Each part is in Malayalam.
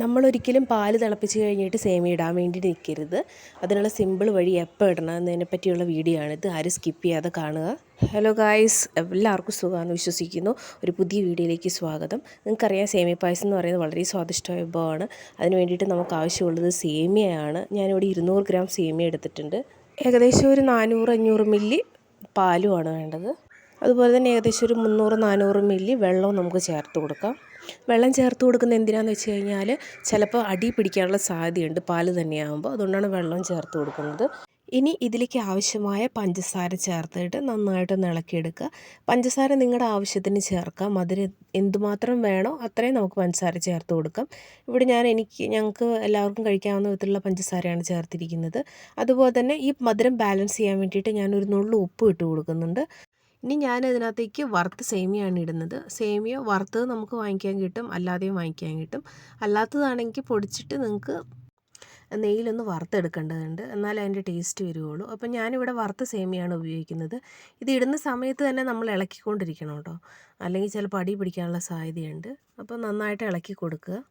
നമ്മളൊരിക്കലും പാല് തിളപ്പിച്ച് കഴിഞ്ഞിട്ട് സേമിയ ഇടാൻ വേണ്ടി നിൽക്കരുത്. അതിനുള്ള സിമ്പിൾ വഴി എപ്പോൾ ഇടണം എന്നതിനെ പറ്റിയുള്ള വീഡിയോ ആണിത്. ആരും സ്കിപ്പ് ചെയ്യാതെ കാണുക. ഹലോ ഗായ്സ്, എല്ലാവർക്കും സുഖമാണെന്ന് വിശ്വസിക്കുന്നു. ഒരു പുതിയ വീഡിയോയിലേക്ക് സ്വാഗതം. നിങ്ങൾക്കറിയാം, സേമിയ പായസം എന്ന് പറയുന്നത് വളരെ സ്വാദിഷ്ടമായ വിഭവമാണ്. അതിന് വേണ്ടിയിട്ട് നമുക്ക് ആവശ്യമുള്ളത് സേമിയയാണ്. ഞാനിവിടെ 200 ഗ്രാം സേമിയ എടുത്തിട്ടുണ്ട്. ഏകദേശം ഒരു 400-500 മില്ലി പാലുമാണ് വേണ്ടത്. അതുപോലെ തന്നെ ഏകദേശം ഒരു 300-400 മില്ലി വെള്ളവും നമുക്ക് ചേർത്ത് കൊടുക്കാം. വെള്ളം ചേർത്ത് കൊടുക്കുന്നത് എന്തിനാണെന്ന് വെച്ച് കഴിഞ്ഞാൽ ചിലപ്പോൾ അടി പിടിക്കാനുള്ള സാധ്യതയുണ്ട് പാല് തന്നെയാകുമ്പോൾ. അതുകൊണ്ടാണ് വെള്ളം ചേർത്ത് കൊടുക്കുന്നത്. ഇനി ഇതിലേക്ക് ആവശ്യമായ പഞ്ചസാര ചേർത്തിട്ട് നന്നായിട്ടൊന്ന് ഇളക്കിയെടുക്കുക. പഞ്ചസാര നിങ്ങളുടെ ആവശ്യത്തിന് ചേർക്കാം. മധുരം എന്തുമാത്രം വേണോ അത്രയും നമുക്ക് പഞ്ചസാര ചേർത്ത് കൊടുക്കാം. ഇവിടെ ഞങ്ങൾക്ക് എല്ലാവർക്കും കഴിക്കാവുന്ന വിധത്തിലുള്ള പഞ്ചസാരയാണ് ചേർത്തിരിക്കുന്നത്. അതുപോലെ തന്നെ ഈ മധുരം ബാലൻസ് ചെയ്യാൻ വേണ്ടിയിട്ട് ഞാനൊരു നുള്ളു ഉപ്പ് ഇട്ട് കൊടുക്കുന്നുണ്ട്. ഇനി ഞാൻ ഇതിനകത്തേക്ക് വറുത്ത സേമിയയാണ് ഇടുന്നത്. സേമിയ വറുത്തത് നമുക്ക് വാങ്ങിക്കാൻ കിട്ടും, അല്ലാതെയും വാങ്ങിക്കാൻ കിട്ടും. അല്ലാത്തതാണെങ്കിൽ പൊടിച്ചിട്ട് നിങ്ങൾക്ക് നെയ്യിലൊന്ന് വറുത്തെടുക്കേണ്ടതുണ്ട്, എന്നാലേ അതിൻ്റെ ടേസ്റ്റ് വരികയുള്ളൂ. അപ്പം ഞാനിവിടെ വറുത്ത സേമിയയാണ് ഉപയോഗിക്കുന്നത്. ഇത് ഇടുന്ന സമയത്ത് തന്നെ നമ്മൾ ഇളക്കിക്കൊണ്ടിരിക്കണം കേട്ടോ, അല്ലെങ്കിൽ ചിലപ്പോൾ അടി പിടിക്കാനുള്ള സാധ്യതയുണ്ട്. അപ്പോൾ നന്നായിട്ട് ഇളക്കി കൊടുക്കുക.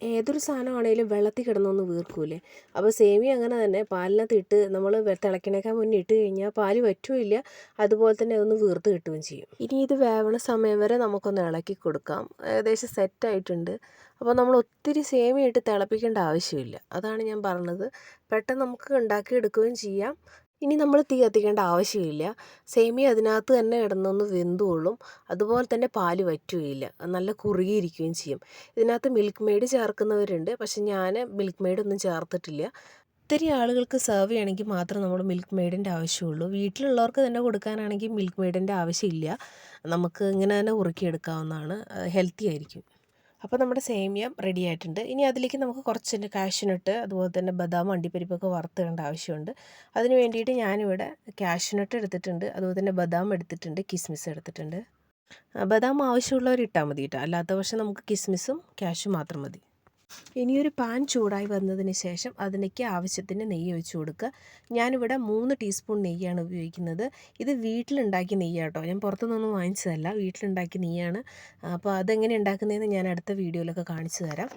ഏതൊരു സാധനമാണെങ്കിലും വെള്ളത്തിൽ കിടന്നൊന്ന് വീർക്കൂലേ. അപ്പോൾ സേമിയ അങ്ങനെ തന്നെ പാലിനകത്ത് ഇട്ട് നമ്മൾ തിളയ്ക്കണേക്കാൾ മുന്നേ ഇട്ട് കഴിഞ്ഞാൽ പാല് വറ്റുമില്ല, അതുപോലെ തന്നെ അതൊന്ന് വീർത്ത് കിട്ടുകയും ചെയ്യും. ഇനി ഇത് വേവണ സമയം വരെ നമുക്കൊന്ന് ഇളക്കി കൊടുക്കാം. ഏകദേശം സെറ്റായിട്ടുണ്ട്. അപ്പോൾ നമ്മൾ ഒത്തിരി സേമിയ ഇട്ട് തിളപ്പിക്കേണ്ട ആവശ്യമില്ല. അതാണ് ഞാൻ പറഞ്ഞത്. പെട്ടെന്ന് നമുക്ക് ഉണ്ടാക്കിയെടുക്കുകയും ചെയ്യാം. ഇനി നമ്മൾ തീ കത്തിക്കേണ്ട ആവശ്യമില്ല. സേമിയ അതിനകത്ത് തന്നെ കിടന്നൊന്ന് വെന്തുകൊള്ളും. അതുപോലെ തന്നെ പാല് വറ്റുകയില്ല, നല്ല കുറുകിയിരിക്കുകയും ചെയ്യും. ഇതിനകത്ത് മിൽക്ക് മെയ്ഡ് ചേർക്കുന്നവരുണ്ട്, പക്ഷെ ഞാൻ മിൽക്ക് മെയ്ഡ് ഒന്നും ചേർത്തിട്ടില്ല. ഒത്തിരി ആളുകൾക്ക് സെർവ് ചെയ്യണമെങ്കിൽ മാത്രം നമ്മൾ മിൽക്ക് മെയ്ഡിൻ്റെ ആവശ്യമുള്ളൂ. വീട്ടിലുള്ളവർക്ക് തന്നെ കൊടുക്കാനാണെങ്കിൽ മിൽക്ക് മെയ്ഡിൻ്റെ ആവശ്യമില്ല. നമുക്ക് ഇങ്ങനെ തന്നെ കുറുക്കിയെടുക്കാവുന്നതാണ്, ഹെൽത്തി ആയിരിക്കും. അപ്പോൾ നമ്മുടെ സേമിയ റെഡി ആയിട്ടുണ്ട്. ഇനി അതിലേക്ക് നമുക്ക് കുറച്ച് കാഷ്യൂനട്ട്, അതുപോലെ തന്നെ ബദാം, അണ്ടിപ്പരിപ്പൊക്കെ വറുത്തിടേണ്ട ആവശ്യമുണ്ട്. അതിന് വേണ്ടിയിട്ട് ഞാനിവിടെ കാഷ്യൂനട്ട് എടുത്തിട്ടുണ്ട്, അതുപോലെ തന്നെ ബദാം എടുത്തിട്ടുണ്ട്, കിസ്മിസ് എടുത്തിട്ടുണ്ട്. ബദാം ആവശ്യമുള്ളവർ ഇട്ടാൽ മതി കേട്ടോ, അല്ലാത്ത പക്ഷം നമുക്ക് കിസ്മിസും കാഷ്യൂ മാത്രം മതി. ഇനിയൊരു പാൻ ചൂടായി വന്നതിന് ശേഷം അതിലേക്ക് ആവശ്യത്തിന് നെയ്യ് ഒഴിച്ച് കൊടുക്കുക. ഞാനിവിടെ 3 ടീസ്പൂൺ നെയ്യാണ് ഉപയോഗിക്കുന്നത്. ഇത് വീട്ടിലുണ്ടാക്കിയ നെയ്യാട്ടോ, ഞാൻ പുറത്തുനിന്നൊന്നും വാങ്ങിച്ചതല്ല, വീട്ടിലുണ്ടാക്കിയ നെയ്യാണ്. അപ്പോൾ അതെങ്ങനെ ഉണ്ടാക്കുന്നതെന്ന് ഞാൻ അടുത്ത വീഡിയോയിലൊക്കെ കാണിച്ചു തരാം.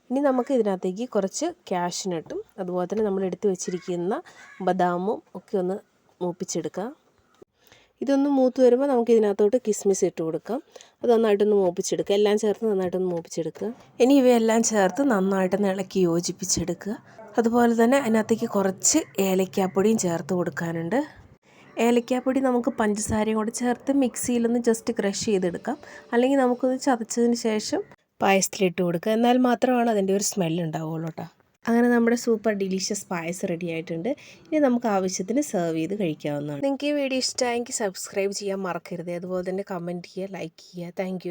ഇനി നമുക്ക് ഇതിനകത്തേക്ക് കുറച്ച് കാഷ്യൂനട്ടും അതുപോലെ തന്നെ നമ്മൾ എടുത്ത് വെച്ചിരിക്കുന്ന ബദാമും ഒക്കെ ഒന്ന് മൂപ്പിച്ചെടുക്കാം. ഇതൊന്ന് മൂത്ത് വരുമ്പോൾ നമുക്ക് ഇതിനകത്തോട്ട് കിസ്മിസ് ഇട്ട് കൊടുക്കാം. അത് നന്നായിട്ടൊന്ന് മൂപ്പിച്ചെടുക്കുക. എല്ലാം ചേർത്ത് നന്നായിട്ടൊന്ന് മൂപ്പിച്ചെടുക്കുക. ഇനി ഇവയെല്ലാം ചേർത്ത് നന്നായിട്ടൊന്ന് ഇളക്കി യോജിപ്പിച്ചെടുക്കുക. അതുപോലെ തന്നെ അതിനകത്തേക്ക് കുറച്ച് ഏലക്കാപ്പൊടിയും ചേർത്ത് കൊടുക്കാനുണ്ട്. ഏലക്കാപ്പൊടി നമുക്ക് പഞ്ചസാരയും കൂടെ ചേർത്ത് മിക്സിയിലൊന്ന് ജസ്റ്റ് ക്രഷ് ചെയ്തെടുക്കാം, അല്ലെങ്കിൽ നമുക്കൊന്ന് ചതച്ചതിന് ശേഷം പായസത്തിലിട്ട് കൊടുക്കുക. എന്നാൽ മാത്രമാണ് അതിൻ്റെ ഒരു സ്മെല്ല് ഉണ്ടാവുള്ളൂ കേട്ടോ. അങ്ങനെ നമ്മുടെ സൂപ്പർ ഡിലീഷ്യസ് പായസം റെഡി ആയിട്ടുണ്ട്. ഇനി നമുക്ക് ആവശ്യത്തിന് സെർവ് ചെയ്ത് കഴിക്കാവുന്നതാണ്. നിങ്ങൾക്ക് ഈ വീഡിയോ ഇഷ്ടമായെങ്കിൽ സബ്സ്ക്രൈബ് ചെയ്യാൻ മറക്കരുത്. അതുപോലെ തന്നെ കമൻറ്റ് ചെയ്യുക, ലൈക്ക് ചെയ്യുക. താങ്ക്